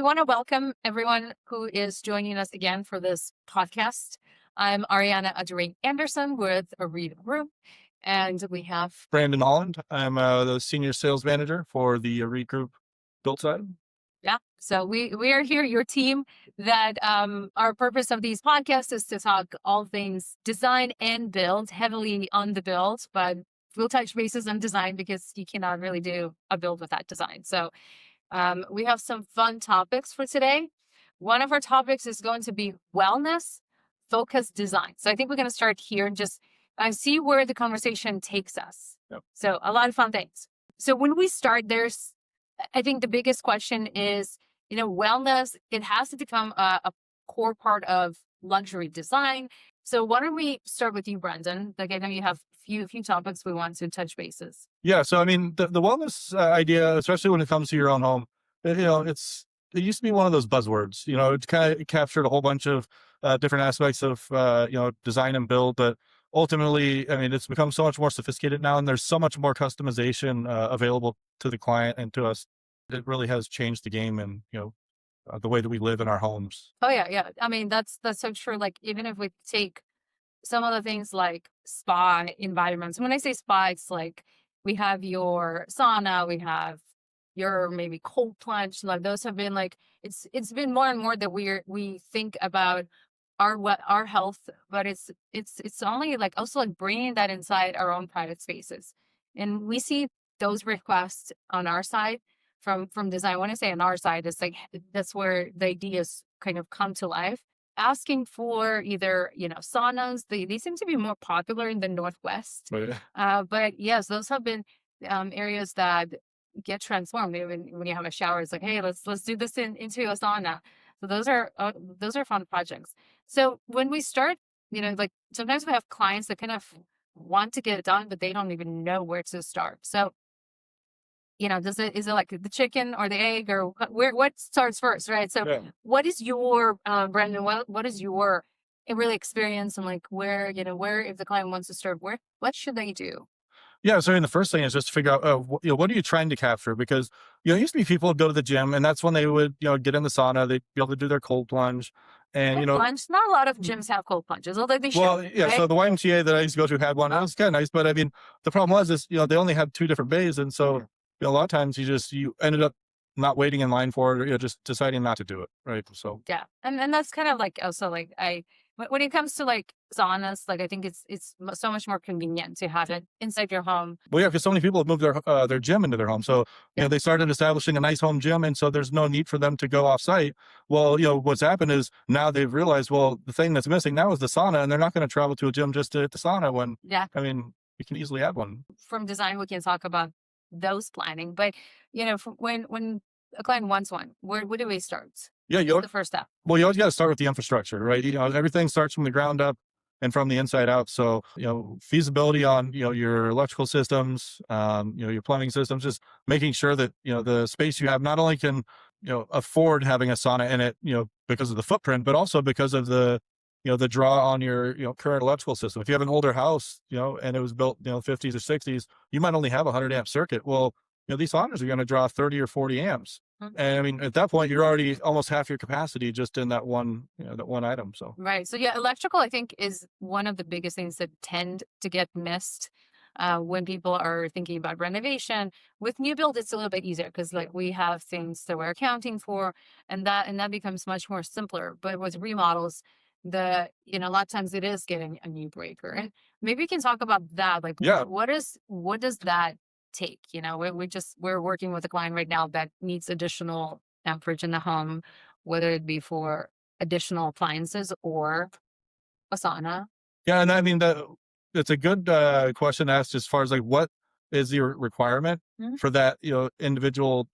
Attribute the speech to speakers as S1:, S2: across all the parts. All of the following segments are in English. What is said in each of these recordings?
S1: want to welcome everyone who is joining us again for this podcast. I'm Ariana Adireh Anderson with ARIID Group, and we have
S2: Brandon Holland. I'm the senior sales manager for the ARIID Group Build side.
S1: yeah. So we are here, your team. That our purpose of these podcasts is to talk all things design and build, heavily on the build, but we'll touch bases on design because you cannot really do a build without design. So we have some fun topics for today. One of our topics is going to be wellness focused design. So I think we're going to start here and just see where the conversation takes us.
S2: Yep.
S1: So a lot of fun things. So when we start, I think the biggest question is, wellness, it has to become a core part of luxury design. So why don't we start with you, Brandon? Like, I know you have a few topics we want to touch bases.
S2: Yeah. So, I mean, the wellness idea, especially when it comes to your own home, it used to be one of those buzzwords, it kind of captured a whole bunch of different aspects of, design and build, but ultimately, I mean, it's become so much more sophisticated now, and there's so much more customization available to the client and to us. It really has changed the game and, the way that we live in our homes.
S1: Oh yeah, yeah. I mean, that's so true. Like, even if we take some of the things like spa environments. When I say spa, it's like we have your sauna, we have your maybe cold plunge. Like, those have been like, it's been more and more that we think about our health, but it's only like also like bringing that inside our own private spaces. And we see those requests on our side from design. When I say on our side, it's like that's where the ideas kind of come to life. Asking for either, saunas, they seem to be more popular in the Northwest. But yes, those have been areas that get transformed. Even when you have a shower, it's like, hey, let's do this into a sauna. So those are fun projects. So when we start, like sometimes we have clients that kind of want to get it done, but they don't even know where to start. So, is it like the chicken or the egg, or what starts first, right? So
S2: Yeah.
S1: What is your, Brandon, what is your really experience, and like where if the client wants to start, what should they do?
S2: Yeah. So, I mean, the first thing is just to figure out, what are you trying to capture? Because, it used to be people would go to the gym, and that's when they would, get in the sauna, they'd be able to do their cold plunge. And,
S1: Cold plunge, not a lot of gyms have cold plunges, although they should.
S2: well, yeah.
S1: Right?
S2: So the YMCA that I used to go to had one. That was kind of nice. But I mean, the problem was, they only had two different bays. And so, a lot of times you ended up not waiting in line for it, or just deciding not to do it. Right. So,
S1: Yeah, and that's kind of like also like when it comes to like saunas, like I think it's so much more convenient to have it inside your home.
S2: well, yeah, because so many people have moved their gym into their home. So, they started establishing a nice home gym. And so there's no need for them to go off site. Well, what's happened is now they've realized, well, the thing that's missing now is the sauna, and they're not going to travel to a gym just to hit the sauna when,
S1: Yeah,
S2: I mean, you can easily have one.
S1: from design we can talk about those planning, but when a client wants one, where do we start?
S2: Yeah.
S1: What's the first step?
S2: Well, you always got to start with the infrastructure, right? Everything starts from the ground up and from the inside out. So, feasibility on, your electrical systems, your plumbing systems, just making sure that, the space you have not only can, afford having a sauna in it, because of the footprint, but also because of the draw on your, current electrical system. If you have an older house, and it was built, 50s or 60s, you might only have a 100 amp circuit. Well, these saunas are going to draw 30 or 40 amps. And I mean, at that point, you're already almost half your capacity just in that one, that one item. So,
S1: Right. So yeah, electrical, I think, is one of the biggest things that tend to get missed when people are thinking about renovation. With new build, it's a little bit easier because like we have things that we're accounting for, and that becomes much more simpler. But with remodels, a lot of times it is getting a new breaker. And maybe we can talk about that. Like,
S2: yeah.
S1: what does that take? We're working with a client right now that needs additional amperage in the home, whether it be for additional appliances or a sauna.
S2: Yeah. And I mean, it's a good question to ask as far as like, what is your requirement for that, individual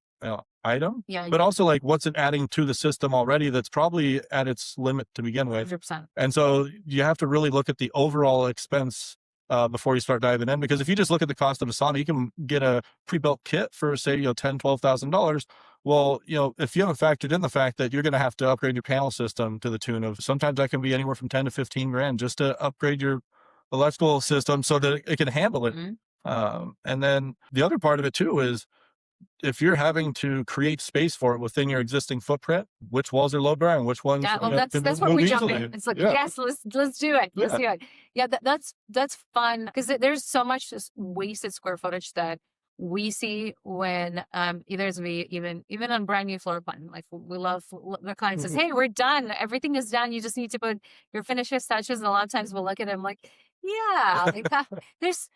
S2: item?
S1: Yeah,
S2: But also like, what's it adding to the system already that's probably at its limit to begin with?
S1: 100%.
S2: And so you have to really look at the overall expense before you start diving in, because if you just look at the cost of a sauna, you can get a pre-built kit for say, $10,000-$12,000. Well, if you haven't factored in the fact that you're going to have to upgrade your panel system to the tune of, sometimes that can be anywhere from 10 to 15 grand just to upgrade your electrical system so that it can handle it. And then the other part of it too is if you're having to create space for it within your existing footprint, which walls are load bearing, which ones
S1: Yeah, well,
S2: can
S1: that's where
S2: move
S1: we jump
S2: easily.
S1: in. It's like,
S2: Yeah.
S1: yes, let's do it. Let's
S2: Yeah.
S1: do it. Yeah, that's fun because there's so much just wasted square footage that we see when either as we even on brand new floor plan. Like we love the client says, "Hey, we're done. Everything is done. You just need to put your finishes touches." And a lot of times we'll look at them like, "Yeah, like that." There's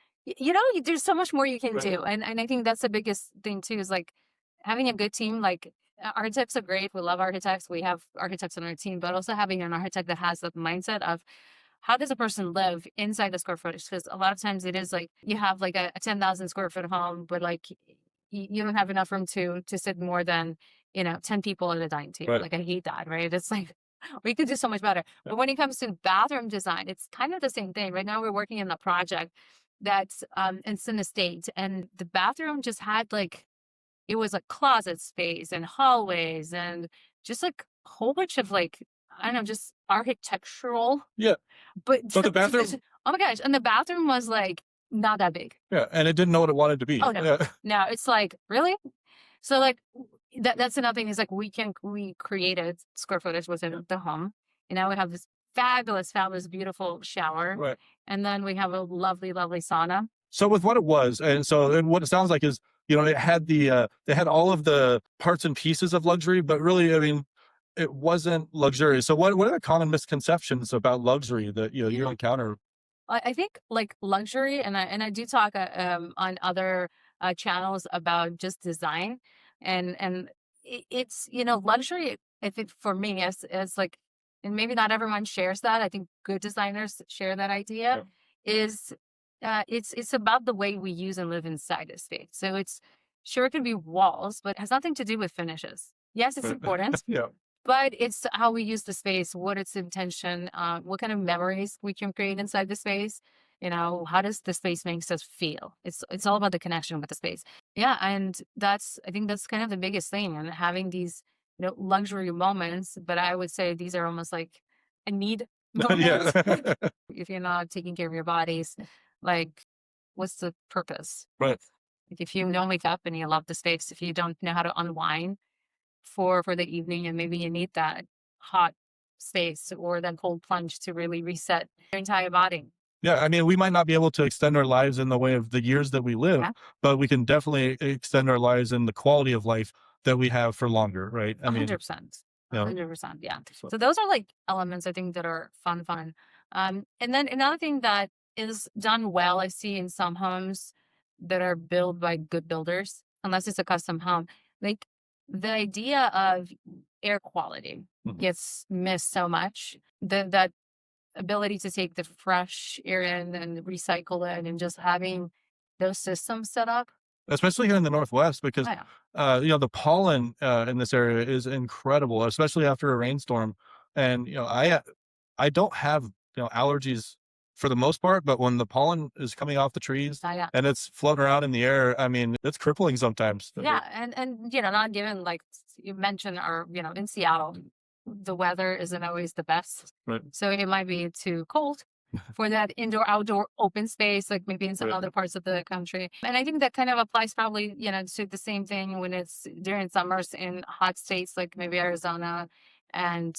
S1: there's so much more you can do, and I think that's the biggest thing too is like having a good team. Like architects are great. We love architects. We have architects on our team, but also having an architect that has that mindset of how does a person live inside the square footage? Because a lot of times it is like you have like a 10,000 square foot home, but like you don't have enough room to sit more than 10 people at a dining table.
S2: Right.
S1: Like I hate that, right? It's like we could do so much better. But when it comes to bathroom design, it's kind of the same thing. Right now we're working in a project that's it's an estate, and the bathroom just had like it was like closet space and hallways and just like a whole bunch of like I don't know, just architectural.
S2: Yeah.
S1: But
S2: So the bathroom,
S1: oh my gosh, and the bathroom was like not that big.
S2: yeah, and it didn't know what it wanted to be.
S1: Oh no,
S2: Yeah.
S1: no, it's like really. So like that's another thing is like we created square footage within the home, and now we have this fabulous, beautiful shower,
S2: Right.
S1: and then we have a lovely sauna.
S2: So with what it was, and what it sounds like is, it had they had all of the parts and pieces of luxury, but really, I mean, it wasn't luxurious. So what are the common misconceptions about luxury that you encounter?
S1: I think like luxury, and I do talk on other channels about just design, and it's luxury. I think for me, as like, and maybe not everyone shares that. I think good designers share that idea. Is it's about the way we use and live inside a space. So it's sure it can be walls, but it has nothing to do with finishes. Yes, it's important,
S2: Yeah.
S1: but it's how we use the space, what its intention, what kind of memories we can create inside the space. How does the space makes us feel? It's all about the connection with the space. Yeah, and I think that's kind of the biggest thing, and having these luxury moments. But I would say these are almost like a need
S2: Yeah.
S1: moments. If you're not taking care of your bodies, like what's the purpose?
S2: Right.
S1: Like if you don't wake up and you love the space, if you don't know how to unwind for the evening, and maybe you need that hot space or that cold plunge to really reset your entire body.
S2: Yeah, I mean, we might not be able to extend our lives in the way of the years that we live,
S1: Yeah.
S2: but we can definitely extend our lives in the quality of life that we have for longer, right? I mean,
S1: 100%.
S2: you know,
S1: 100%. Yeah.
S2: so-
S1: So those are like elements I think that are fun. And then another thing that is done well, I see in some homes that are built by good builders, unless it's a custom home, like the idea of air quality
S2: Mhm.
S1: gets missed so much. That ability to take the fresh air in and recycle it and just having those systems set up.
S2: especially here in the Northwest, because
S1: Oh, yeah.
S2: the pollen in this area is incredible, especially after a rainstorm. And I don't have allergies for the most part, but when the pollen is coming off the trees
S1: Oh, yeah.
S2: and it's floating around in the air, I mean, it's crippling sometimes.
S1: Yeah, and not given like you mentioned, or in Seattle, the weather isn't always the best,
S2: Right.
S1: so it might be too cold for that indoor outdoor open space, like maybe in some
S2: Right.
S1: other parts of the country. And I think that kind of applies probably to the same thing when it's during summers in hot states like maybe Arizona and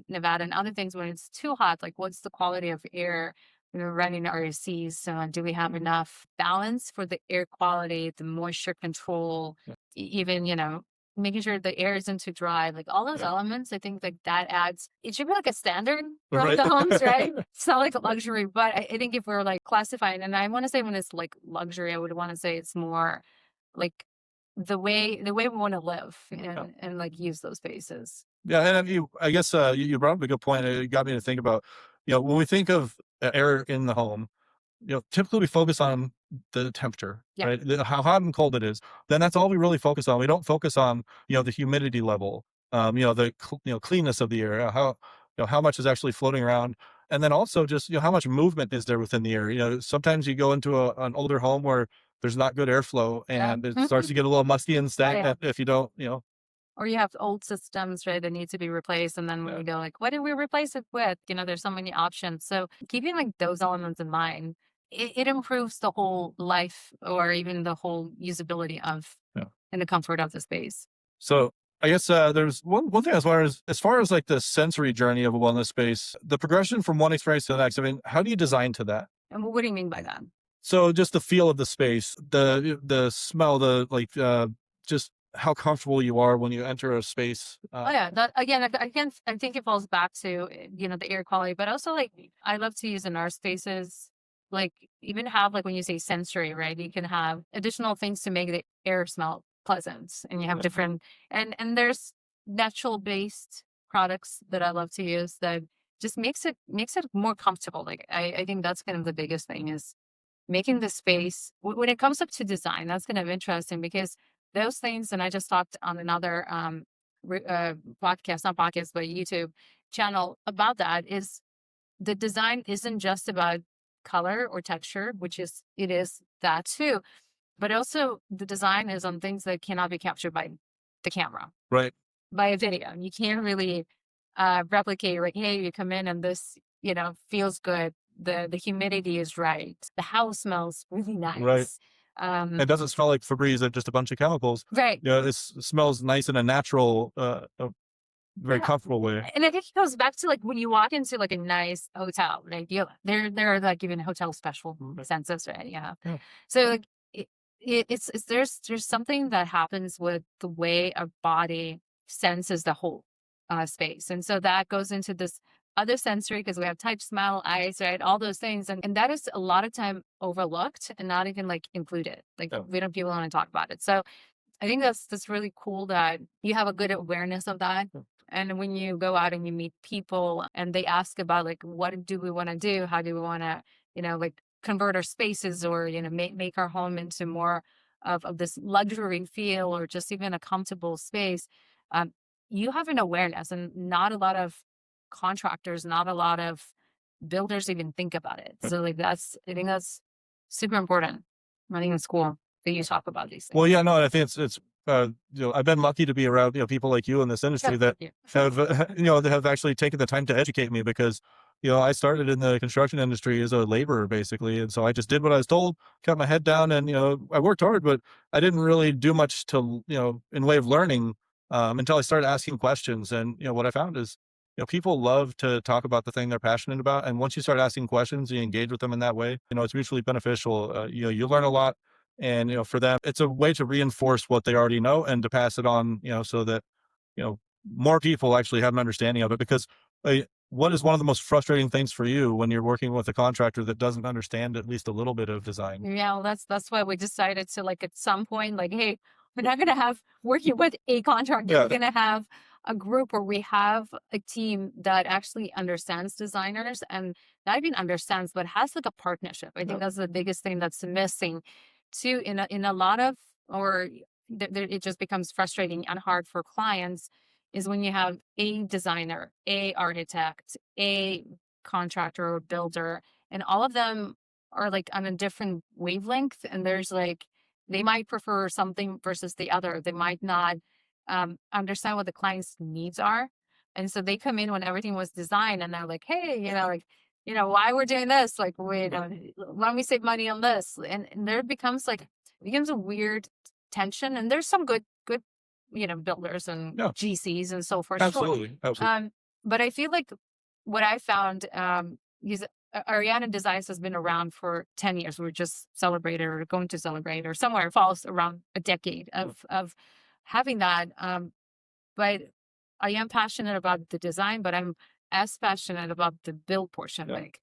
S1: Nevada and other things when it's too hot. Like what's the quality of air? We're running RACs, so do we have enough balance for the air quality, the moisture control, even, making sure the air isn't too dry, like all those elements, I think like that adds, it should be like a standard for
S2: Right.
S1: the homes, right? It's not like a luxury, but I think if we're like classifying, and I want to say when it's like luxury, I would want to say it's more like the way we want to live and like use those spaces.
S2: Yeah, and I guess you brought up a good point. It got me to think about, when we think of air in the home, typically we focus on the temperature,
S1: Yeah.
S2: right? How hot and cold it is. Then that's all we really focus on. We don't focus on, the humidity level, cleanness of the air, how much is actually floating around. And then also just, how much movement is there within the air? Sometimes you go into an older home where there's not good airflow
S1: Yeah.
S2: and it starts to get a little musty and stagnant if you don't,
S1: Or you have old systems, right, that need to be replaced. And then when you go like, what did we replace it with? There's so many options. So keeping like those elements in mind, it improves the whole life or even the whole usability of and the comfort of the space.
S2: So I guess there's one thing as far as like the sensory journey of a wellness space, the progression from one experience to the next. I mean, how do you design to that?
S1: And what do you mean by that?
S2: So just the feel of the space, the smell, the like, just how comfortable you are when you enter a space.
S1: Oh yeah, that again, I think it falls back to the air quality, but also like I love to use in our spaces, like even have like when you say sensory, right? You can have additional things to make the air smell pleasant, and you have
S2: Yeah.
S1: different and there's natural based products that I love to use that just makes it more comfortable. Like I think that's kind of the biggest thing is making the space when it comes up to design. That's kind of interesting because those things, and I just talked on another podcast, not podcast, but YouTube channel about that, is the design isn't just about color or texture, which it is that too, but also the design is on things that cannot be captured by the camera,
S2: Right.
S1: by a video. You can't really replicate, like, hey, you come in and this, feels good. The humidity is right. The house smells really
S2: Right.
S1: nice.
S2: It doesn't smell like Febreze and just a bunch of chemicals.
S1: Right.
S2: It smells nice in a natural, a very
S1: Yeah.
S2: comfortable way.
S1: And I think it goes back to like when you walk into like a nice hotel, like they're like giving hotel special census, right? Yeah.
S2: Yeah.
S1: So like it's there's something that happens with the way our body senses the whole space, and so that goes into this other sensory because we have touch, smell, eyes, right? All those things, and that is a lot of time overlooked and not even like included. Like
S2: Yeah.
S1: we don't people want to talk about it. So I think that's really cool that you have a good awareness of that.
S2: Yeah.
S1: And when you go out and you meet people and they ask about like what do we want to do? How do we want to, like convert our spaces or, make our home into more of this luxury feel or just even a comfortable space. Um, you have an awareness and not a lot of contractors, not a lot of builders even think about it. So like I think that's super important. I think it's cool that you talk about these things.
S2: Well, yeah, no, I think it's I've been lucky to be around people like you in this industry that
S1: Yeah.
S2: have that have actually taken the time to educate me because I started in the construction industry as a laborer basically, and so I just did what I was told, kept my head down, and I worked hard, but I didn't really do much to in way of learning until I started asking questions, and what I found is people love to talk about the thing they're passionate about, and once you start asking questions, you engage with them in that way, it's mutually beneficial. You learn a lot. And, for them, it's a way to reinforce what they already know and to pass it on, so that, more people actually have an understanding of it. Because what is one of the most frustrating things for you when you're working with a contractor that doesn't understand at least a little bit of design?
S1: Yeah, well, that's why we decided to like at some point, like, hey, we're not gonna have working with a contractor.
S2: Yeah.
S1: We're gonna have a group where we have a team that actually understands designers and not even understands, but has like a partnership. I think that's the biggest thing that's missing too in a lot of or it just becomes frustrating and hard for clients is when you have a designer, a architect, a contractor or builder, and all of them are like on a different wavelength. And there's like they might prefer something versus the other. They might not understand what the client's needs are. And so they come in when everything was designed and they're like, hey, why we're doing this? Like, wait, why don't we save money on this? And there becomes a weird tension. And there's some good, builders and
S2: Yeah.
S1: GCs and so forth.
S2: Absolutely. Absolutely.
S1: But I feel like what I found is Ariana Designs has been around for 10 years. We're just celebrated or going to celebrate or somewhere it falls around a decade of having that. But I am passionate about the design, but I'm as passionate about the build portion.
S2: Yeah.
S1: Like,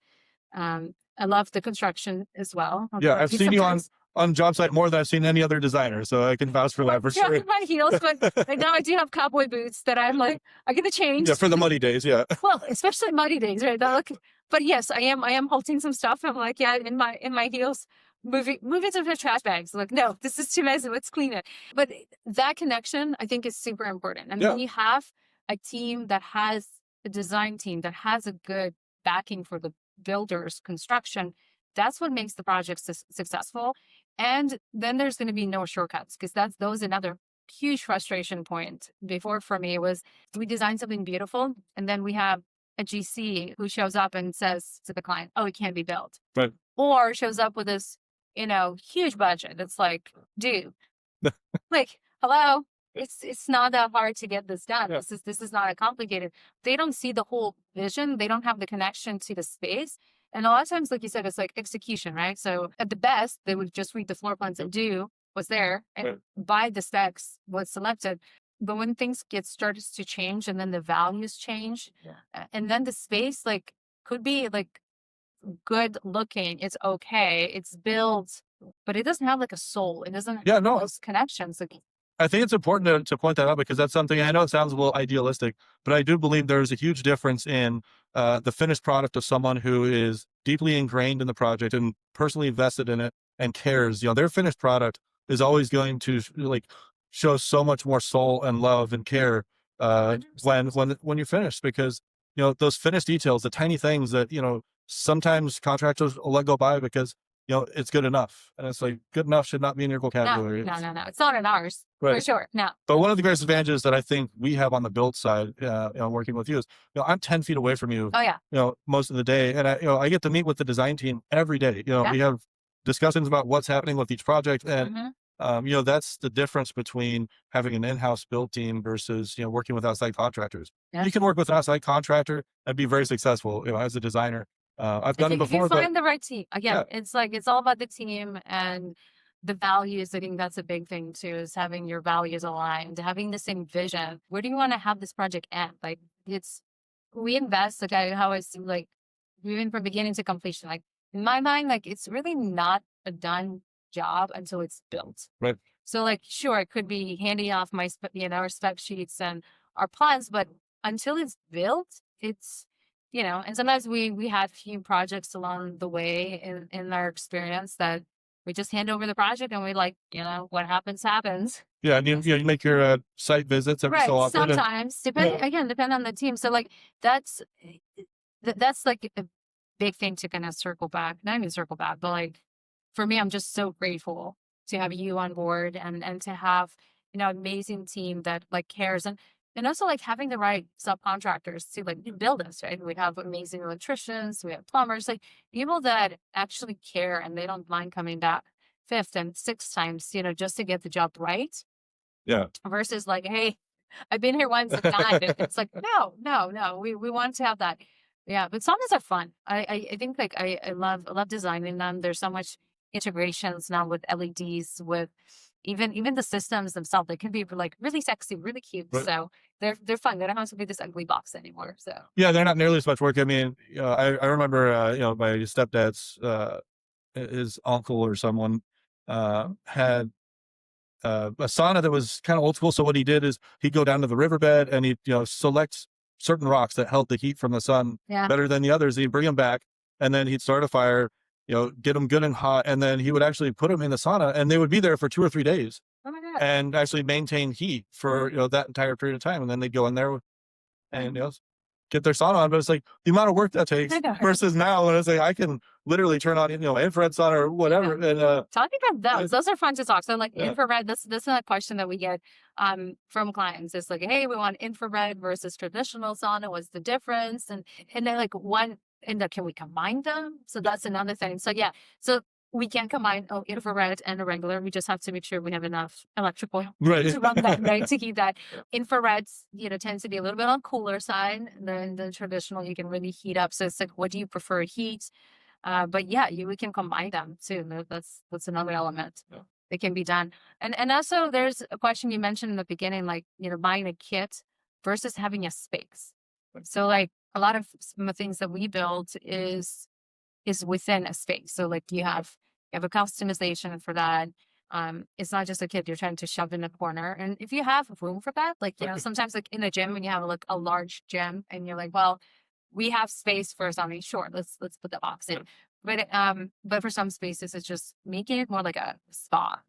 S1: I love the construction as well.
S2: Yeah, I've seen you on job site more than I've seen any other designer, so I can vouch for that for sure.
S1: My heels, but right now I do have cowboy boots that I'm like, I'm gonna change.
S2: Yeah, for the muddy days, yeah.
S1: Well, especially muddy days, right? But yes, I am halting some stuff. I'm like, yeah, in my heels, moving to the trash bags. Like, no, this is too messy. Let's clean it. But that connection, I think, is super important. And when you have a team that has a design team that has a good backing for the builder's construction, that's what makes the project successful. And then there's going to be no shortcuts because that was another huge frustration point before for me was we design something beautiful and then we have a GC who shows up and says to the client, oh, it can't be built.
S2: Right.
S1: Or shows up with this, huge budget. It's like, dude, like hello, it's not that hard to get this done.
S2: Yeah.
S1: This is not that complicated. They don't see the whole vision. They don't have the connection to the space. And a lot of times, like you said, it's like execution, right? So at the best, they would just read the floor plans and do what's there and
S2: Right.
S1: buy the specs, what's selected. But when things get started to change and then the values change, and then the space like could be like good looking, it's okay, it's built, but it doesn't have like a soul. It doesn't have
S2: Yeah, no,
S1: those connections. Like,
S2: I think it's important to point that out because that's something I know it sounds a little idealistic, but I do believe there's a huge difference in the finished product of someone who is deeply ingrained in the project and personally invested in it and cares. You know, their finished product is always going to like show so much more soul and love and care when you're finished, because you know those finished details, the tiny things that you know sometimes contractors will let go by because you know, it's good enough. And it's like, good enough should not be in your vocabulary.
S1: no. It's not in ours for
S2: Right.
S1: sure. No.
S2: But one of the greatest advantages that I think we have on the build side, you know, working with you is, you know, I'm 10 feet away from you,
S1: Oh yeah.
S2: you know, most of the day. And I, you know, I get to meet with the design team every day. You know,
S1: Yeah.
S2: we have discussions about what's happening with each project. And,
S1: Mhm.
S2: you know, that's the difference between having an in-house build team versus, you know, working with outside contractors.
S1: Yeah.
S2: You can work with an outside contractor and be very successful, you know, as a designer. I've done it
S1: If you
S2: before, but
S1: find the right team, again,
S2: yeah,
S1: it's like it's all about the team and the values. I think that's a big thing too, is having your values aligned, having the same vision. Where do you want to have this project end? Like it's we invest, like I how I see like even from beginning to completion. Like in my mind, like it's really not a done job until it's built.
S2: right.
S1: So like sure, it could be handing off my our spec sheets and our plans, but until it's built, it's and sometimes we had few projects along the way in our experience that we just hand over the project and we like, what happens, happens.
S2: Yeah. And you make your site visits every so
S1: Right.
S2: often. And,
S1: Sometimes
S2: yeah.
S1: depend on the team. So like that's that's like a big thing to kind of circle back. Not even circle back, but like for me, I'm just so grateful to have you on board and to have, amazing team that like cares and also like having the right subcontractors to like build us, right? We have amazing electricians, we have plumbers, like people that actually care and they don't mind coming back fifth and sixth times, just to get the job right
S2: Yeah.
S1: versus like, hey, I've been here once, it's done. It's like, no. We want to have that. Yeah, but saunas are fun. I think like I love designing them. There's so much integrations now with LEDs, with even the systems themselves. They can be like really sexy, really cute.
S2: Right.
S1: So they're fun. They don't have to be this ugly box anymore. So
S2: Yeah, they're not nearly as much work. I mean, I remember, you know, my stepdad's, his uncle or someone, had, a sauna that was kind of old school. So what he did is he'd go down to the riverbed and he'd, you know, select certain rocks that held the heat from the sun
S1: yeah,
S2: better than the others. He'd bring them back and then he'd start a fire, you know, get them good and hot. And then he would actually put them in the sauna and they would be there for 2 or 3 days
S1: oh my god,
S2: and actually maintain heat for, you know, that entire period of time. And then they'd go in there and, you know, get their sauna on, but it's like the amount of work that takes
S1: I know.
S2: versus now when it's like I can literally turn on, you know, infrared sauna or whatever. And
S1: Talking about those are fun to talk. So like
S2: yeah.
S1: infrared, that's a question that we get from clients. It's like, hey, we want infrared versus traditional sauna. What's the difference? And then like can we combine them? So that's another thing. So yeah, so we can combine infrared and a regular. We just have to make sure we have enough electrical
S2: Right.
S1: to run that, right? To keep that. Infrareds, tends to be a little bit on cooler side than the traditional. You can really heat up. So it's like, what do you prefer, heat? But yeah, we can combine them too. That's another element that can be done. And also there's a question you mentioned in the beginning, like, buying a kit versus having a space. So like a lot of some of the things that we build is within a space. So like you have a customization for that. It's not just a kit you're trying to shove in a corner. And if you have room for that, like, sometimes like in a gym when you have like a large gym and you're like, well, we have space for something. Sure, let's put the box in. But for some spaces, it's just making it more like a spa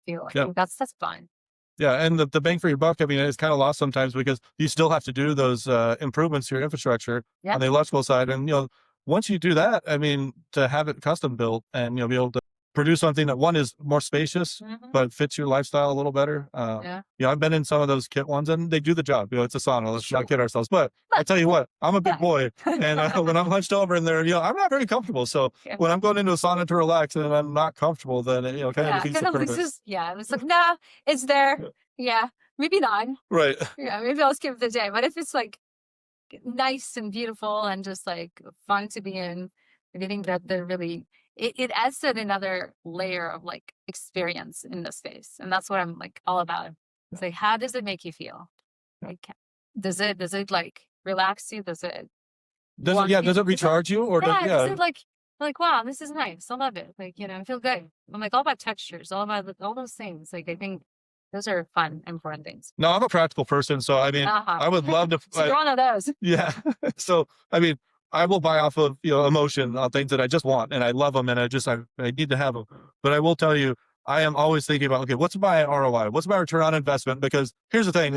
S1: feel. I think that's fun.
S2: Yeah, and the bang for your buck, I mean, it's kind of lost sometimes because you still have to do those improvements to your infrastructure
S1: Yeah.
S2: on the electrical side. And, you know, once you do that, I mean, to have it custom built and, you know, be able to produce something that one is more spacious, but fits your lifestyle a little better.
S1: Yeah.
S2: You know, I've been in some of those kit ones and they do the job. You know, it's a sauna. Let's not kid ourselves. But I tell you what, I'm a big boy, and when I'm hunched over in there, you know, I'm not very comfortable. So
S1: Yeah.
S2: when I'm going into a sauna to relax and I'm not comfortable, then it, you know, kind of defeats the purpose.
S1: It's like, nah, it's there. Yeah, maybe not.
S2: Right.
S1: Yeah, maybe I'll skip the day. But if it's like nice and beautiful and just like fun to be in, I think that they're really it adds to another layer of like experience in the space. And that's what I'm like all about. It's like, how does it make you feel? Like, does it like relax you? Does it
S2: Does it recharge you, or
S1: does it like, wow, this is nice. I love it. Like, you know, I feel good. I'm like all about textures, all about all those things. Like, I think those are fun, important things.
S2: No, I'm a practical person, so I mean, I would love to.
S1: So you're one of those.
S2: Yeah. So I mean, I will buy off of, you know, emotion on things that I just want and I love them and I need to have them. But I will tell you, I am always thinking about, okay, what's my ROI? What's my return on investment? Because here's the thing,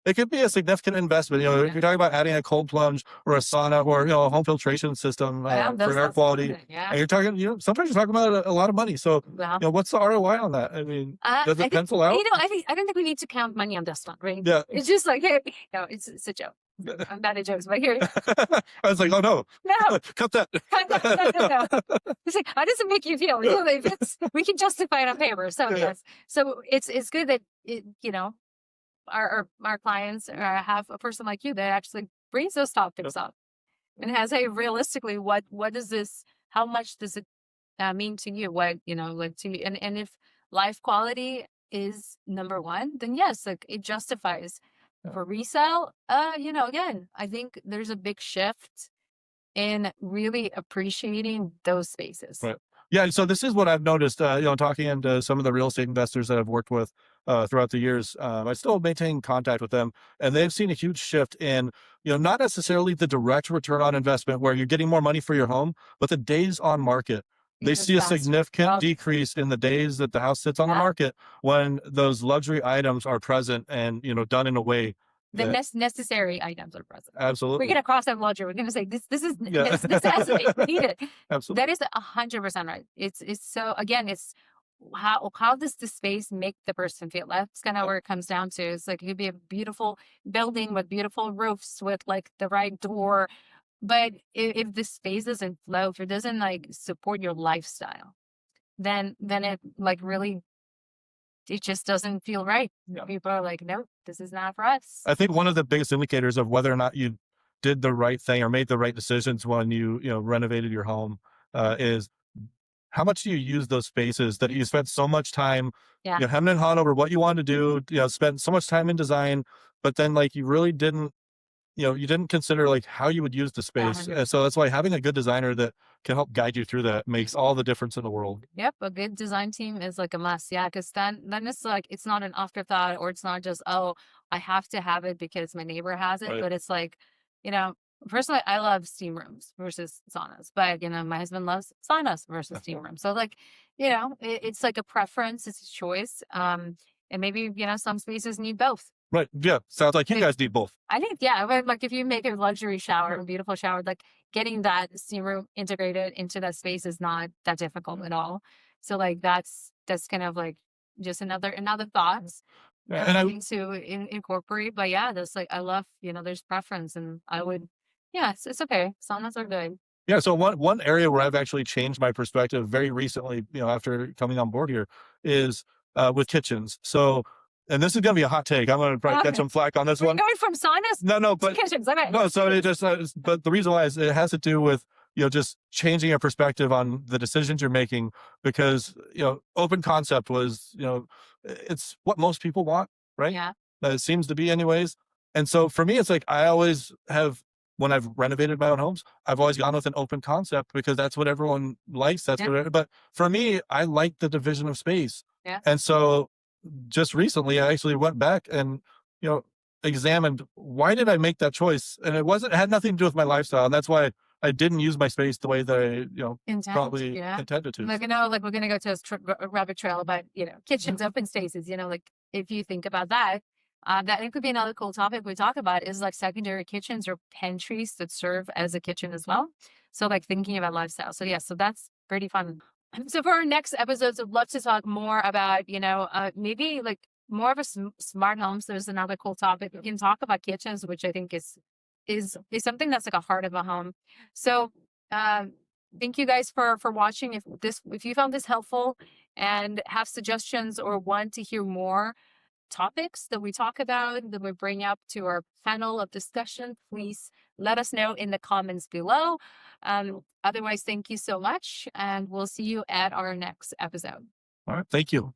S2: it could be a significant investment. You know, if you're talking about adding a cold plunge or a sauna or, you know, a home filtration system for air quality, and you're talking, you know, sometimes you're talking about a lot of money. So, you know, what's the ROI on that? I mean, does it pencil out?
S1: You know, I don't think we need to count money on this one, right?
S2: Yeah.
S1: It's just like, hey, no, it's a joke. I'm bad at jokes, but here.
S2: I was like, oh no, cut that.
S1: No. It's like, how does it make you feel? You know, if we can justify it on paper. So yes, so it's good that you know, our clients have a person like you that actually brings those topics up and has a realistically what does this? How much does it mean to you? What, you know, like to you? And if life quality is number one, then yes, like it justifies. For resale, you know, again, I think there's a big shift in really appreciating those spaces.
S2: Right. Yeah. So this is what I've noticed, you know, talking to some of the real estate investors that I've worked with throughout the years. I still maintain contact with them, and they've seen a huge shift in, you know, not necessarily the direct return on investment where you're getting more money for your home, but the days on market. They see a significant decrease in the days that the house sits on the market when those luxury items are present and, you know, done in a way.
S1: The necessary items are present.
S2: Absolutely.
S1: We're going to cross that luxury. We're going to say this is this has to be needed.
S2: Absolutely.
S1: That is 100% right. It's so, again, it's how does the space make the person feel? That's kind of where it comes down to. It's like, it could be a beautiful building with beautiful roofs with like the right door. But if the space doesn't flow, if it doesn't like support your lifestyle, then it like really, it just doesn't feel right.
S2: Yeah.
S1: People are like, nope, this is not for us.
S2: I think one of the biggest indicators of whether or not you did the right thing or made the right decisions when you know, renovated your home is how much do you use those spaces that you spent so much time, you know, hemming and hawing over what you wanted to do, you know, spent so much time in design, but then like you really didn't, you know, you didn't consider like how you would use the space. And so that's why having a good designer that can help guide you through that makes all the difference in the world.
S1: Yep. A good design team is like a must. Yeah. Cause then it's like, it's not an afterthought, or it's not just, oh, I have to have it because my neighbor has it. Right. But it's like, you know, personally, I love steam rooms versus saunas, but you know, my husband loves saunas versus steam rooms. So like, you know, it's like a preference, it's a choice. And maybe, you know, some spaces need both.
S2: Right. Yeah. Sounds like you guys need both.
S1: I think, yeah. But like if you make a luxury shower, a beautiful shower, like getting that steam room integrated into that space is not that difficult at all. So like that's kind of like just another thoughts
S2: and I
S1: to incorporate. But yeah, that's like, I love, you know, there's preference, and I would, yeah, it's okay. Saunas are good.
S2: Yeah. So one area where I've actually changed my perspective very recently, you know, after coming on board here is with kitchens. So, and this is going to be a hot take. I'm going to probably catch some flack on this one.
S1: Going from saunas
S2: to
S1: kitchens. Okay.
S2: No, so it just, but the reason why is it has to do with, you know, just changing your perspective on the decisions you're making, because, you know, open concept was, you know, it's what most people want, right?
S1: Yeah.
S2: It seems to be anyways. And so for me, it's like, I always have, when I've renovated my own homes, I've always gone with an open concept because that's what everyone likes. That's but for me, I like the division of space.
S1: Yeah.
S2: And so just recently, I actually went back and, you know, examined why did I make that choice, and it had nothing to do with my lifestyle, and that's why I didn't use my space the way that I, you know, probably intended to.
S1: Like, you know, like we're gonna go to a rabbit trail about, you know, kitchens, open spaces. You know, like if you think about that, that it could be another cool topic we talk about is like secondary kitchens or pantries that serve as a kitchen as well. So like thinking about lifestyle. So yeah, so that's pretty fun. So for our next episodes, I'd love to talk more about, maybe like more of a smart homes. There's another cool topic. We can talk about kitchens, which I think is something that's like a heart of a home. So um, thank you guys for watching. If you found this helpful and have suggestions or want to hear more topics that we talk about, that we bring up to our panel of discussion, please let us know in the comments below. Otherwise, thank you so much, and we'll see you at our next episode.
S2: All right. Thank you.